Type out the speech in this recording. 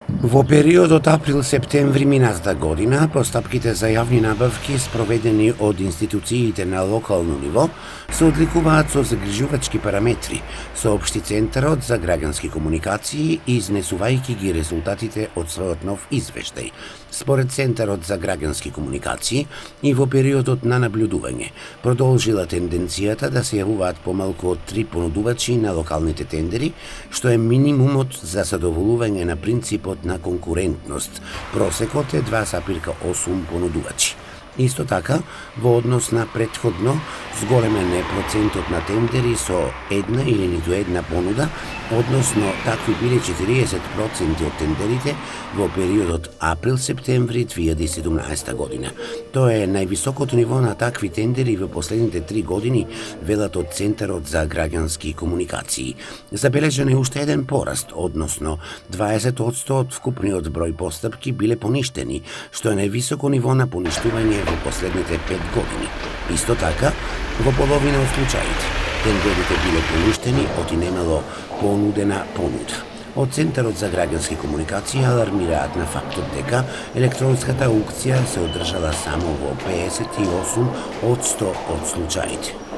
Во периодот април-септември минатата година, постапките за јавни набавки спроведени од институциите на локално ниво се одликуваат со загрижувачки параметри, соопшти Центарот за граѓански комуникации, изнесувајќи ги резултатите од својот нов извештај. Според Центарот за граѓански комуникации, и во периодот на наблюдување продолжила тенденцијата да се јавуваат помалку од 3 понудувачи на локалните тендери, што е минимумот за задоволување на принципот на конкурентност. Просекот е 2,8 понудувачи. Исто така, во однос на претходно, зголемен е процентот на тендери со една или ниту една понуда, односно такви биле 40% од тендерите во периодот април-септември 2017 година. Тоа е највисокото ниво на такви тендери во последните 3 години, велат од Центарот за граѓански комуникации. Забележен е уште еден пораст, односно 20% од вкупниот број постапки биле поништени, што е највисоко ниво на поништување во последните 5 години. Исто така, во половина од случаите, тендерите биле поништени од и немало понудена понуда. Од Центарот за граѓански комуникации алармираат на фактот дека електронската аукција се одржала само во 58 од 100 од случаите.